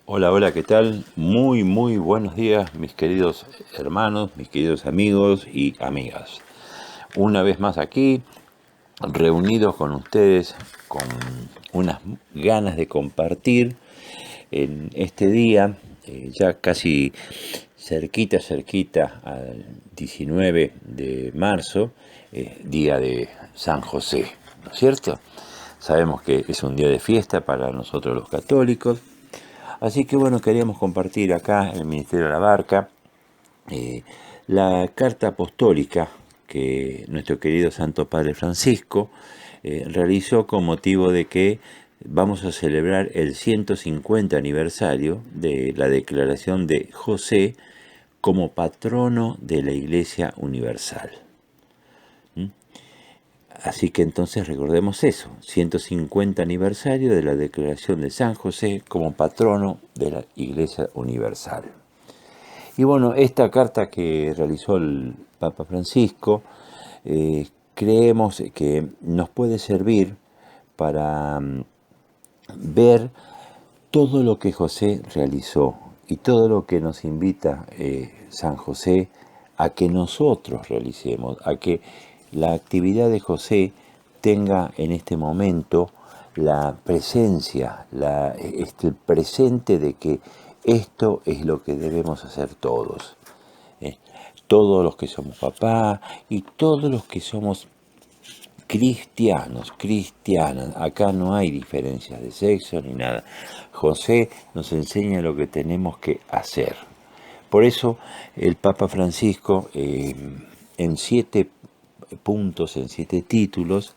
Hola, hola, ¿qué tal? Muy buenos días, mis queridos hermanos, mis queridos amigos y amigas. Una vez más aquí, reunidos con ustedes, con unas ganas de compartir en este día, ya casi cerquita al 19 de marzo, día de San José, ¿no es cierto? Sabemos que es un día de fiesta para nosotros los católicos. Así que bueno, queríamos compartir acá en el Ministerio de la Barca eh, la carta apostólica que nuestro querido Santo Padre Francisco realizó con motivo de que vamos a celebrar el 150 aniversario de la declaración de José como patrono de la Iglesia Universal. Así que entonces recordemos eso, 150 aniversario de la declaración de San José como patrono de la Iglesia Universal. Y bueno, esta carta que realizó el Papa Francisco, creemos que nos puede servir para ver todo lo que José realizó y todo lo que nos invita San José a que nosotros realicemos, a que la actividad de José tenga en este momento la presencia, el presente de que esto es lo que debemos hacer todos. ¿eh? Todos los que somos papá y todos los que somos cristianas, acá no hay diferencias de sexo ni nada. José nos enseña lo que tenemos que hacer. Por eso el Papa Francisco, en 7 puntos, en 7 títulos,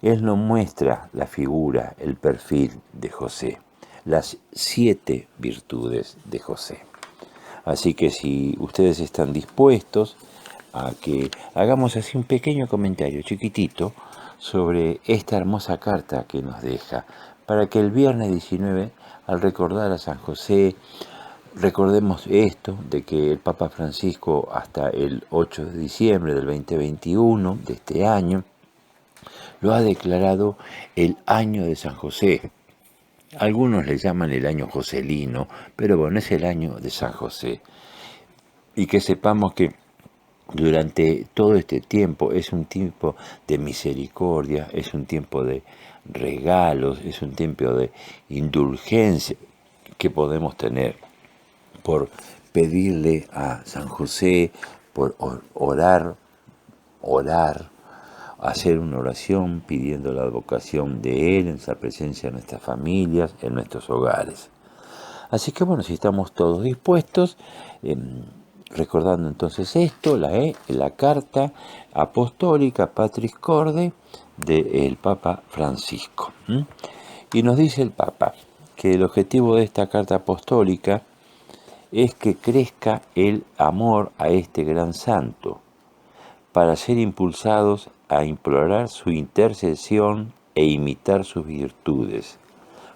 él nos muestra la figura, el perfil de José, las 7 virtudes de José. Así que si ustedes están dispuestos a que hagamos así un pequeño comentario chiquitito sobre esta hermosa carta que nos deja, para que el viernes 19, al recordar a San José, recordemos esto, de que el Papa Francisco hasta el 8 de diciembre del 2021, de este año, lo ha declarado el año de San José. Algunos le llaman el año joselino, pero bueno, es el año de San José. Y que sepamos que durante todo este tiempo es un tiempo de misericordia, es un tiempo de regalos, es un tiempo de indulgencia que podemos tener por pedirle a San José, por orar, hacer una oración pidiendo la advocación de Él en esa presencia en nuestras familias, en nuestros hogares. Así que bueno, si estamos todos dispuestos, recordando entonces esto, la carta apostólica Patris Corde del Papa Francisco. Y nos dice el Papa que el objetivo de esta carta apostólica es que crezca el amor a este gran santo, para ser impulsados a implorar su intercesión e imitar sus virtudes,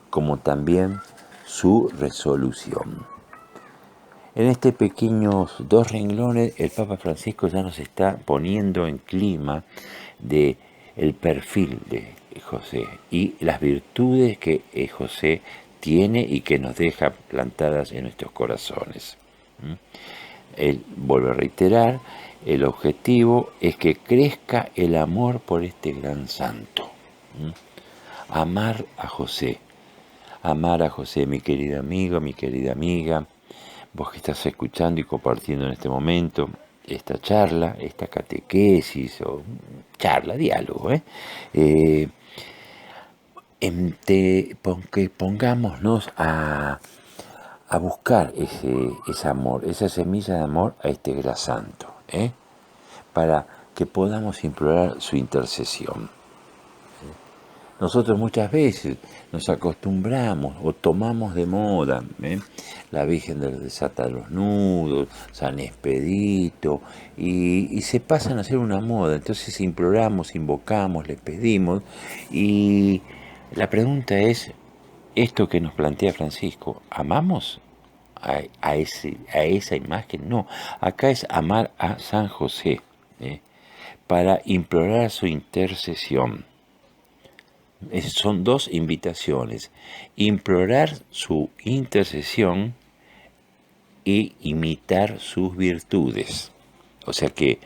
como también su resolución. En este pequeños 2 renglones, el Papa Francisco ya nos está poniendo en clima de el perfil de José y las virtudes que José tiene y que nos deja plantadas en nuestros corazones. Él vuelve a reiterar, el objetivo es que crezca el amor por este gran santo. Amar a José, mi querido amigo, mi querida amiga, vos que estás escuchando y compartiendo en este momento esta charla, esta catequesis o charla, diálogo, que pongámonos a buscar ese amor, esa semilla de amor a este gran santo, para que podamos implorar su intercesión. Nosotros muchas veces nos acostumbramos o tomamos de moda la Virgen del Desata los Nudos, San Expedito, y se pasan a hacer una moda. Entonces imploramos, invocamos, le pedimos, y la pregunta es, esto que nos plantea Francisco, ¿amamos a esa imagen? No, acá es amar a San José, para implorar su intercesión. Son dos invitaciones: implorar su intercesión e imitar sus virtudes. O sea que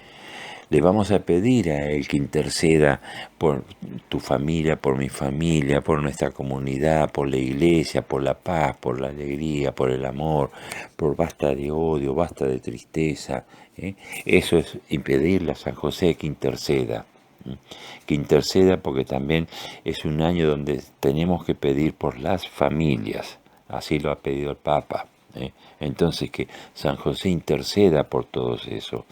le vamos a pedir a Él que interceda por tu familia, por mi familia, por nuestra comunidad, por la iglesia, por la paz, por la alegría, por el amor, por basta de odio, basta de tristeza. Eso es pedirle a San José que interceda. Que interceda, porque también es un año donde tenemos que pedir por las familias. Así lo ha pedido el Papa. Entonces que San José interceda por todo eso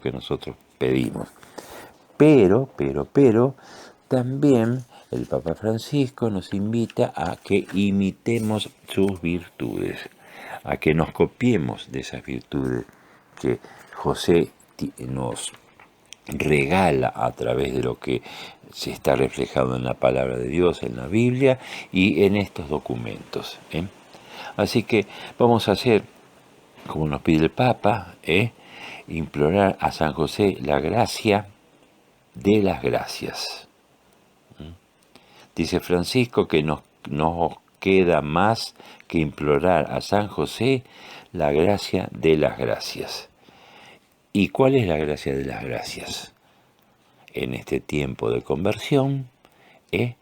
que nosotros pedimos. Pero, también el Papa Francisco nos invita a que imitemos sus virtudes, a que nos copiemos de esas virtudes que José nos regala a través de lo que se está reflejado en la palabra de Dios, en la Biblia y en estos documentos. Así que vamos a hacer, como nos pide el Papa, implorar a San José la gracia de las gracias. Dice Francisco que nos queda más que implorar a San José la gracia de las gracias. ¿Y cuál es la gracia de las gracias? En este tiempo de conversión, es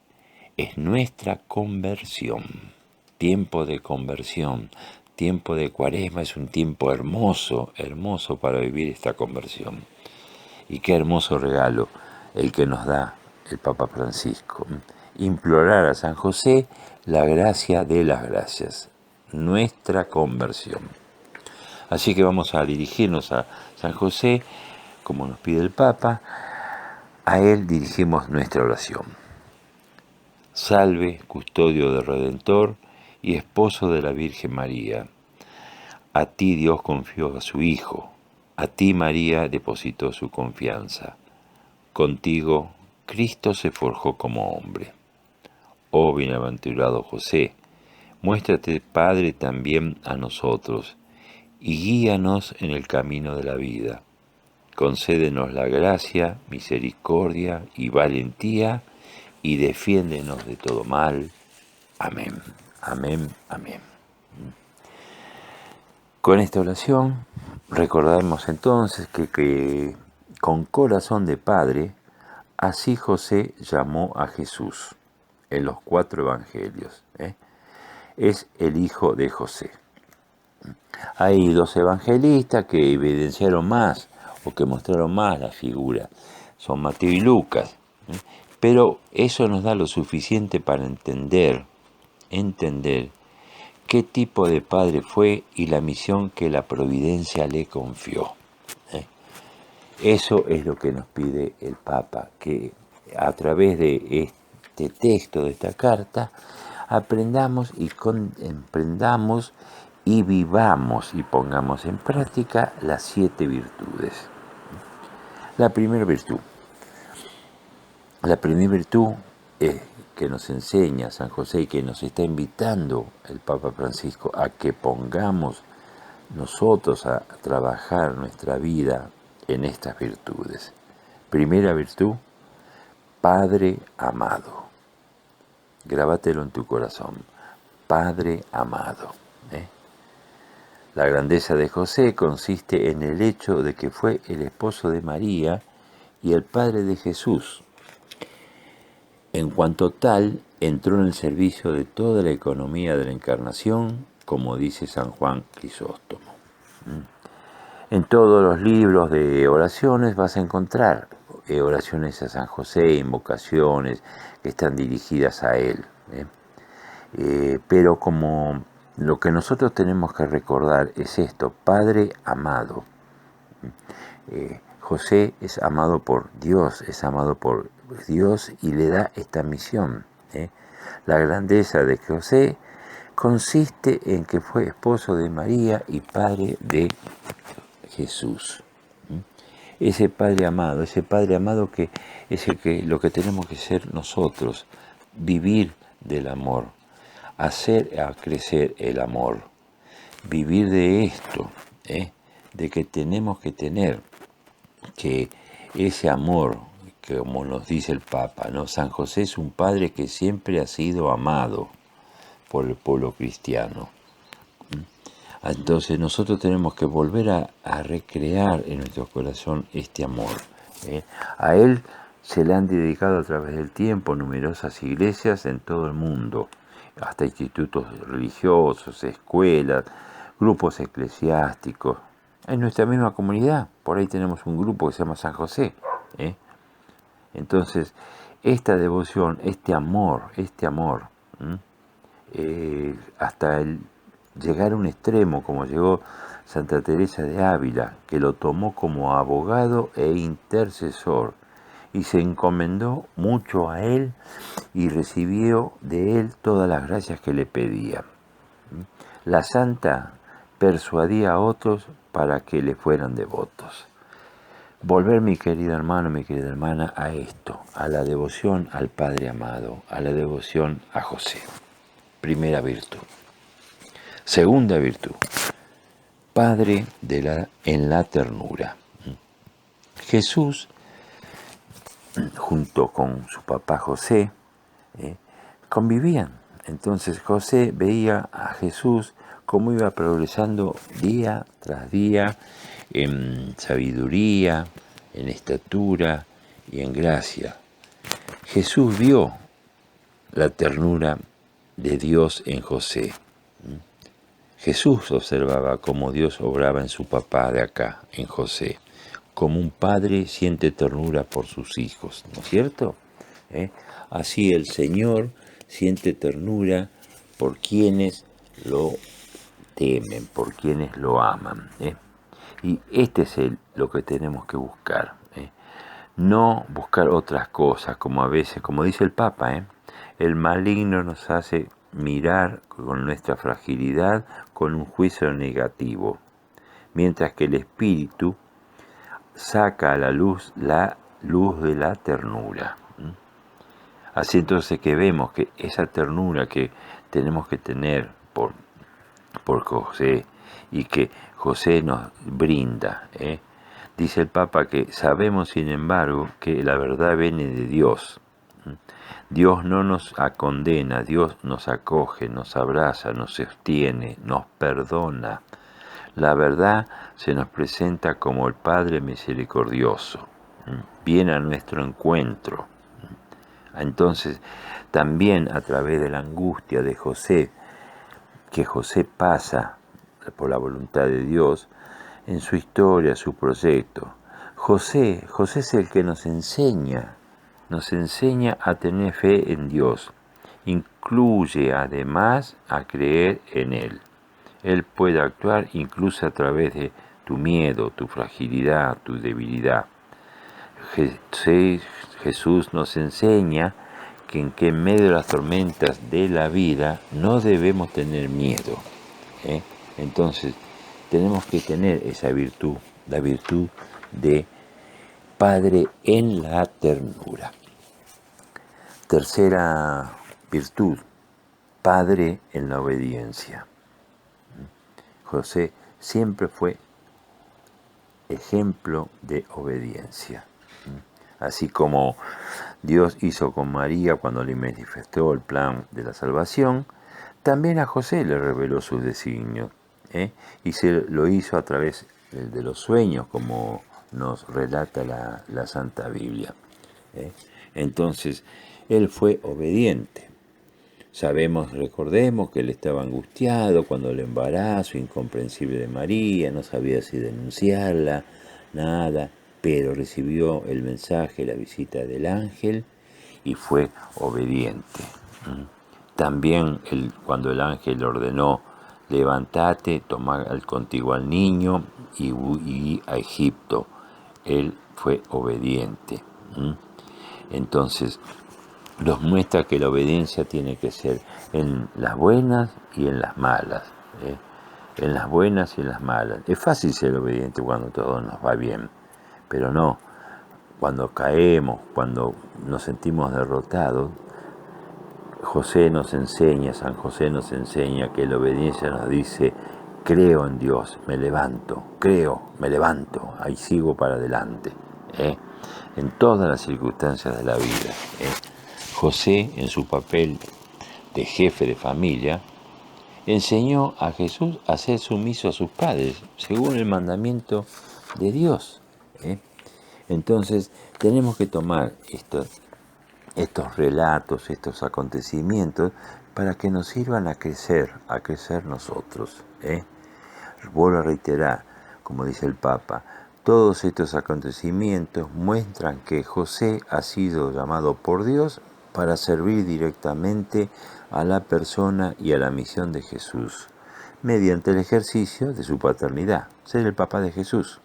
nuestra conversión. Tiempo de conversión, tiempo de Cuaresma es un tiempo hermoso, hermoso para vivir esta conversión. Y qué hermoso regalo el que nos da el Papa Francisco. Implorar a San José la gracia de las gracias, nuestra conversión. Así que vamos a dirigirnos a San José, como nos pide el Papa. A él dirigimos nuestra oración. Salve, custodio del Redentor y esposo de la Virgen María. A ti Dios confió a su Hijo, a ti María depositó su confianza. Contigo Cristo se forjó como hombre. Oh bienaventurado José, muéstrate Padre también a nosotros y guíanos en el camino de la vida. Concédenos la gracia, misericordia y valentía y defiéndenos de todo mal. Amén, amén, amén. Con esta oración recordamos entonces que con corazón de padre, así José llamó a Jesús en los 4 evangelios. Es el hijo de José. Hay 2 evangelistas que evidenciaron más o que mostraron más la figura. Son Mateo y Lucas. Pero eso nos da lo suficiente para entender qué tipo de padre fue y la misión que la providencia le confió. Eso es lo que nos pide el Papa, que a través de este texto, de esta carta, aprendamos y emprendamos y vivamos y pongamos en práctica las 7 virtudes. La primera virtud que nos enseña San José y que nos está invitando el Papa Francisco a que pongamos nosotros a trabajar nuestra vida en estas virtudes. Primera virtud, Padre amado. Grábatelo en tu corazón. Padre amado. La grandeza de José consiste en el hecho de que fue el esposo de María y el padre de Jesús. En cuanto tal, entró en el servicio de toda la economía de la Encarnación, como dice San Juan Crisóstomo. En todos los libros de oraciones vas a encontrar oraciones a San José, invocaciones que están dirigidas a él. Pero como lo que nosotros tenemos que recordar es esto: Padre amado. José es amado por Dios, y le da esta misión. La grandeza de José consiste en que fue esposo de María y padre de Jesús. Ese Padre amado que es lo que tenemos que ser nosotros, vivir del amor, hacer a crecer el amor, vivir de esto, de que tenemos que tener que ese amor que como nos dice el Papa, ¿no? San José es un padre que siempre ha sido amado por el pueblo cristiano. Entonces nosotros tenemos que volver a recrear en nuestro corazón este amor. A él se le han dedicado a través del tiempo numerosas iglesias en todo el mundo, hasta institutos religiosos, escuelas, grupos eclesiásticos. En nuestra misma comunidad, por ahí tenemos un grupo que se llama San José. Entonces, esta devoción, este amor, hasta el llegar a un extremo, como llegó Santa Teresa de Ávila, que lo tomó como abogado e intercesor, y se encomendó mucho a él y recibió de él todas las gracias que le pedía. La santa persuadía a otros para que le fueran devotos. Volver, mi querido hermano, mi querida hermana, a esto, a la devoción al Padre amado, a la devoción a José. Primera virtud. Segunda virtud, Padre en la ternura. Jesús, junto con su papá José, convivían. Entonces José veía a Jesús cómo iba progresando día tras día en sabiduría, en estatura y en gracia. Jesús vio la ternura de Dios en José. Jesús observaba cómo Dios obraba en su papá de acá, en José, como un padre siente ternura por sus hijos, ¿no es cierto? Así el Señor siente ternura por quienes lo temen, por quienes lo aman. Y este es lo que tenemos que buscar. No buscar otras cosas, como a veces, como dice el Papa, el maligno nos hace mirar con nuestra fragilidad con un juicio negativo, mientras que el Espíritu saca a la luz de la ternura. Así entonces que vemos que esa ternura que tenemos que tener por José y que José nos brinda, dice el Papa que sabemos sin embargo que la verdad viene de Dios. Dios no nos condena, Dios nos acoge, nos abraza, nos sostiene, nos perdona. La verdad se nos presenta como el Padre misericordioso. Viene a nuestro encuentro. Entonces, también a través de la angustia de José, que José pasa por la voluntad de Dios, en su historia, su proyecto, José es el que nos enseña a tener fe en Dios. Incluye además a creer en Él. Él puede actuar incluso a través de tu miedo, tu fragilidad, tu debilidad. Jesús nos enseña que en medio de las tormentas de la vida no debemos tener miedo. Entonces, tenemos que tener esa virtud, la virtud de Padre en la ternura. Tercera virtud, Padre en la obediencia. José siempre fue ejemplo de obediencia. Así como Dios hizo con María cuando le manifestó el plan de la salvación, también a José le reveló sus designios, y se lo hizo a través de los sueños, como nos relata la Santa Biblia. Entonces, él fue obediente. Recordemos que él estaba angustiado cuando el embarazo incomprensible de María, no sabía si denunciarla, nada, pero recibió el mensaje, la visita del ángel y fue obediente. También cuando el ángel le ordenó, levántate, toma contigo al niño y huí a Egipto, él fue obediente. Entonces, nos muestra que la obediencia tiene que ser en las buenas y en las malas. En las buenas y en las malas. Es fácil ser obediente cuando todo nos va bien, pero no. Cuando caemos, cuando nos sentimos derrotados, San José nos enseña que la obediencia nos dice, creo en Dios, me levanto, ahí sigo para adelante. en todas las circunstancias de la vida. José, en su papel de jefe de familia, enseñó a Jesús a ser sumiso a sus padres, según el mandamiento de Dios. Entonces, tenemos que tomar estos relatos, estos acontecimientos, para que nos sirvan a crecer nosotros. Vuelvo a reiterar, como dice el Papa, todos estos acontecimientos muestran que José ha sido llamado por Dios para servir directamente a la persona y a la misión de Jesús, mediante el ejercicio de su paternidad, ser el papá de Jesús.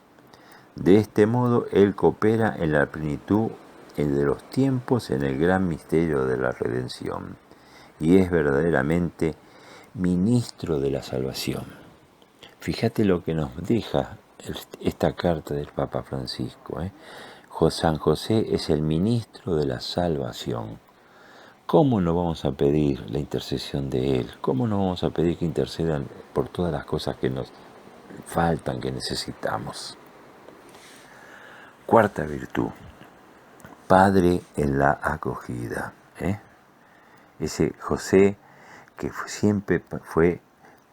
De este modo, él coopera en la plenitud de los tiempos en el gran misterio de la redención, y es verdaderamente ministro de la salvación. Fíjate lo que nos deja esta carta del Papa Francisco. San José es el ministro de la salvación. ¿Cómo no vamos a pedir la intercesión de él? ¿Cómo no vamos a pedir que intercedan por todas las cosas que nos faltan, que necesitamos? Cuarta virtud, padre en la acogida. Ese José que siempre fue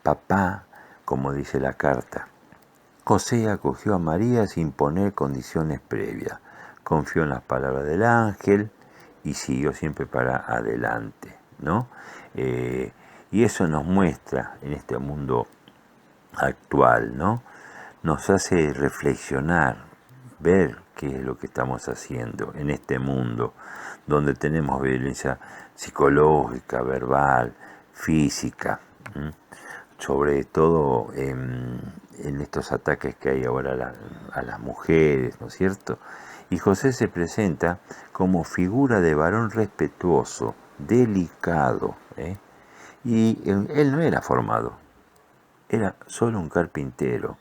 papá, como dice la carta. José acogió a María sin poner condiciones previas, confió en las palabras del ángel y siguió siempre para adelante, ¿no? Y eso nos muestra en este mundo actual, ¿no? Nos hace reflexionar, ver qué es lo que estamos haciendo en este mundo donde tenemos violencia psicológica, verbal, física, sobre todo en estos ataques que hay ahora a las mujeres, ¿no es cierto? Y José se presenta como figura de varón respetuoso, delicado, y él no era formado, era solo un carpintero,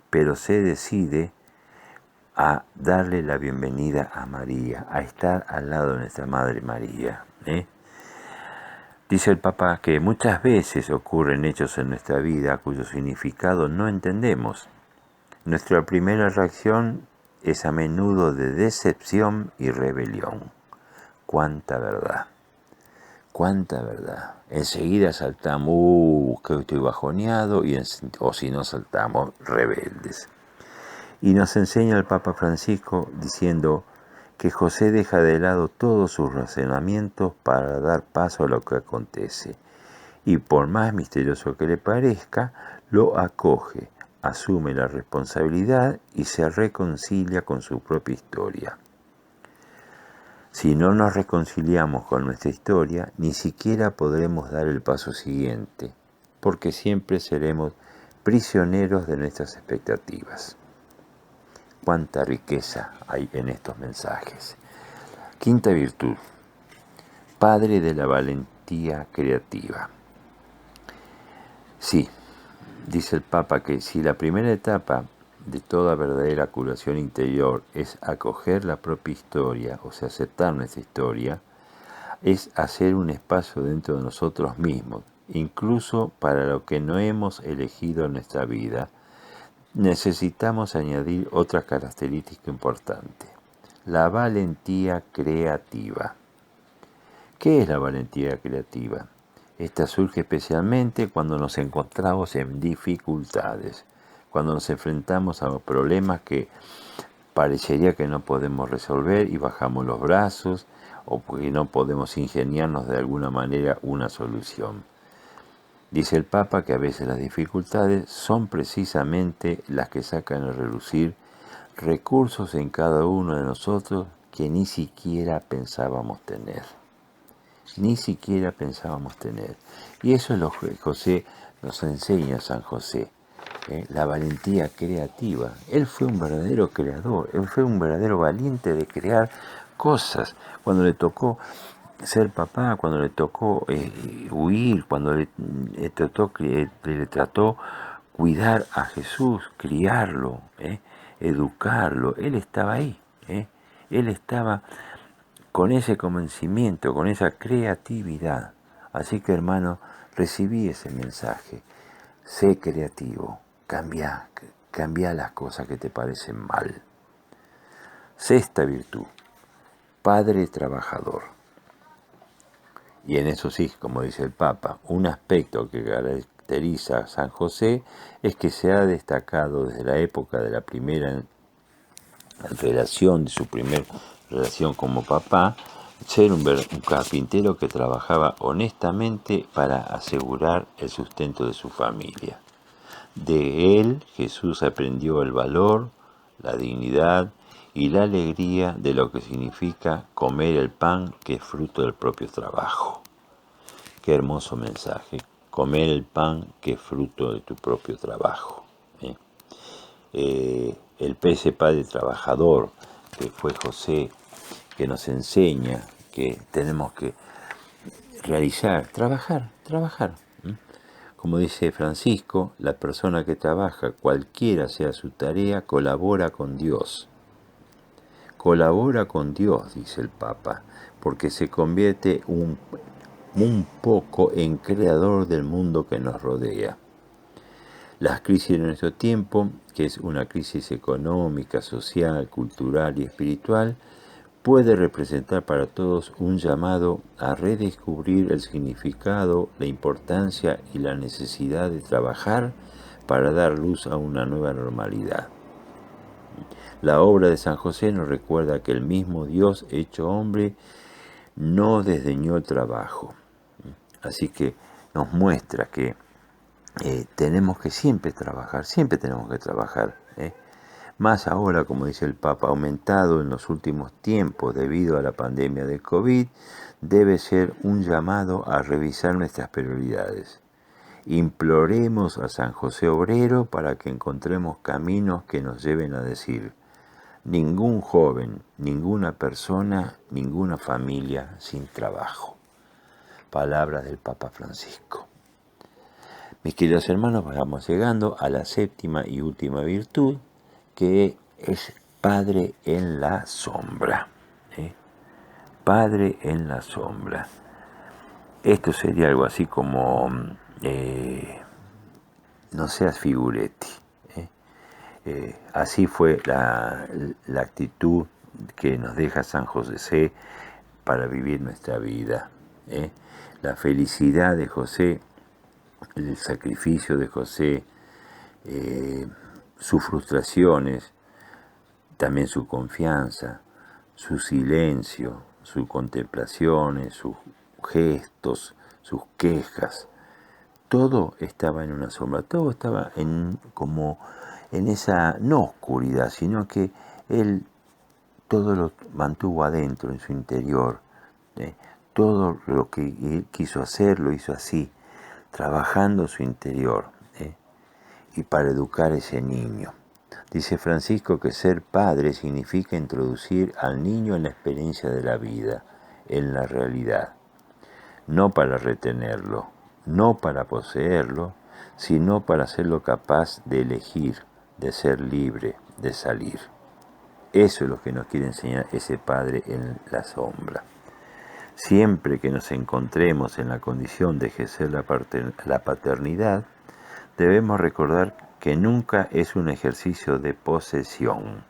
pero se decide a darle la bienvenida a María, a estar al lado de nuestra Madre María. Dice el Papa que muchas veces ocurren hechos en nuestra vida cuyo significado no entendemos. Nuestra primera reacción es a menudo de decepción y rebelión. ¡Cuánta verdad! ¡Cuánta verdad! Enseguida saltamos, que estoy bajoneado, o si no saltamos, rebeldes. Y nos enseña el Papa Francisco diciendo que José deja de lado todos sus razonamientos para dar paso a lo que acontece. Y por más misterioso que le parezca, lo acoge, asume la responsabilidad y se reconcilia con su propia historia. Si no nos reconciliamos con nuestra historia, ni siquiera podremos dar el paso siguiente, porque siempre seremos prisioneros de nuestras expectativas. Cuánta riqueza hay en estos mensajes. Quinta virtud, padre de la valentía creativa. Sí, dice el Papa que si la primera etapa de toda verdadera curación interior es acoger la propia historia, o sea, aceptar nuestra historia, es hacer un espacio dentro de nosotros mismos, incluso para lo que no hemos elegido en nuestra vida. Necesitamos añadir otra característica importante, la valentía creativa. ¿Qué es la valentía creativa? Esta surge especialmente cuando nos encontramos en dificultades, cuando nos enfrentamos a problemas que parecería que no podemos resolver y bajamos los brazos, o porque no podemos ingeniarnos de alguna manera una solución. Dice el Papa que a veces las dificultades son precisamente las que sacan a relucir recursos en cada uno de nosotros que ni siquiera pensábamos tener. Ni siquiera pensábamos tener. Y eso es lo que José nos enseña, San José, la valentía creativa. Él fue un verdadero creador, él fue un verdadero valiente de crear cosas. Cuando le tocó ser papá, cuando le tocó huir, cuando le trató cuidar a Jesús, criarlo, educarlo, él estaba ahí, él estaba con ese convencimiento, con esa creatividad. Así que, hermano, recibí ese mensaje. Sé creativo, cambia las cosas que te parecen mal. Sexta virtud, padre trabajador. Y en eso sí, como dice el Papa, un aspecto que caracteriza a San José es que se ha destacado desde la época de la primera relación, de su primera relación como papá, ser un carpintero que trabajaba honestamente para asegurar el sustento de su familia. De él Jesús aprendió el valor, la dignidad y la alegría de lo que significa comer el pan que es fruto del propio trabajo. Qué hermoso mensaje, comer el pan que es fruto de tu propio trabajo. Ese padre trabajador que fue José, que nos enseña que tenemos que trabajar. Como dice Francisco, la persona que trabaja, cualquiera sea su tarea, colabora con Dios. Colabora con Dios, dice el Papa, porque se convierte un poco en creador del mundo que nos rodea. Las crisis de nuestro tiempo, que es una crisis económica, social, cultural y espiritual, puede representar para todos un llamado a redescubrir el significado, la importancia y la necesidad de trabajar para dar luz a una nueva normalidad. La obra de San José nos recuerda que el mismo Dios hecho hombre no desdeñó el trabajo. Así que nos muestra que tenemos que siempre tenemos que trabajar. Más ahora, como dice el Papa, aumentado en los últimos tiempos debido a la pandemia del COVID, debe ser un llamado a revisar nuestras prioridades. Imploremos a San José Obrero para que encontremos caminos que nos lleven a decir: ningún joven, ninguna persona, ninguna familia sin trabajo. Palabras del Papa Francisco. Mis queridos hermanos, vamos llegando a la séptima y última virtud, que es Padre en la sombra. Padre en la sombra. Esto sería algo así como no seas figuretti. Así fue la actitud que nos deja San José para vivir nuestra vida. La felicidad de José, el sacrificio de José, sus frustraciones, también su confianza, su silencio, sus contemplaciones, sus gestos, sus quejas. Todo estaba en una sombra, todo estaba como en esa, no oscuridad, sino que él todo lo mantuvo adentro, en su interior. Todo lo que él quiso hacer, lo hizo así, trabajando su interior, y para educar a ese niño. Dice Francisco que ser padre significa introducir al niño en la experiencia de la vida, en la realidad, no para retenerlo, no para poseerlo, sino para hacerlo capaz de elegir, de ser libre, de salir. Eso es lo que nos quiere enseñar ese padre en la sombra. Siempre que nos encontremos en la condición de ejercer la paternidad, debemos recordar que nunca es un ejercicio de posesión,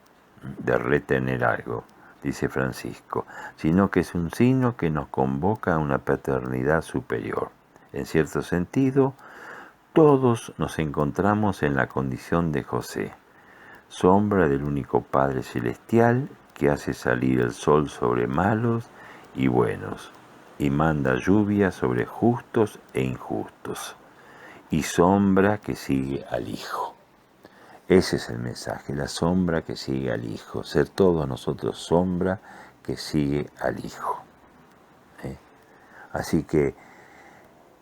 de retener algo, dice Francisco, sino que es un signo que nos convoca a una paternidad superior. En cierto sentido, todos nos encontramos en la condición de José, sombra del único Padre Celestial que hace salir el sol sobre malos y buenos, y manda lluvia sobre justos e injustos, y sombra que sigue al Hijo. Ese es el mensaje, la sombra que sigue al Hijo, ser todos nosotros sombra que sigue al Hijo. Así que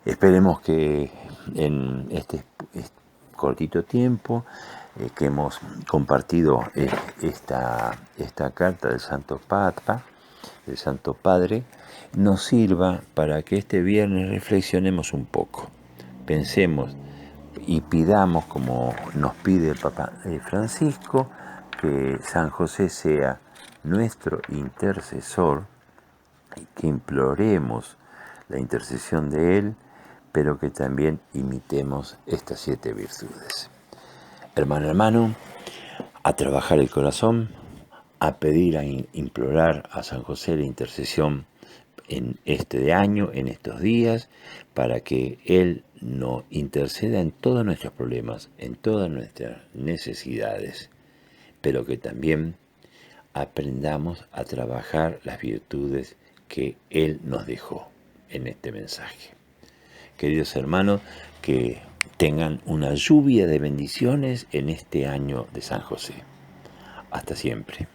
esperemos que en este cortito tiempo que hemos compartido esta carta del Santo Papa, del Santo Padre, nos sirva para que este viernes reflexionemos un poco, pensemos y pidamos, como nos pide el Papa Francisco, que San José sea nuestro intercesor y que imploremos la intercesión de él, pero que también imitemos estas 7 virtudes. Hermano, a trabajar el corazón, a pedir, a implorar a San José la intercesión en este año, en estos días, para que Él nos interceda en todos nuestros problemas, en todas nuestras necesidades, pero que también aprendamos a trabajar las virtudes que Él nos dejó en este mensaje. Queridos hermanos, que tengan una lluvia de bendiciones en este año de San José. Hasta siempre.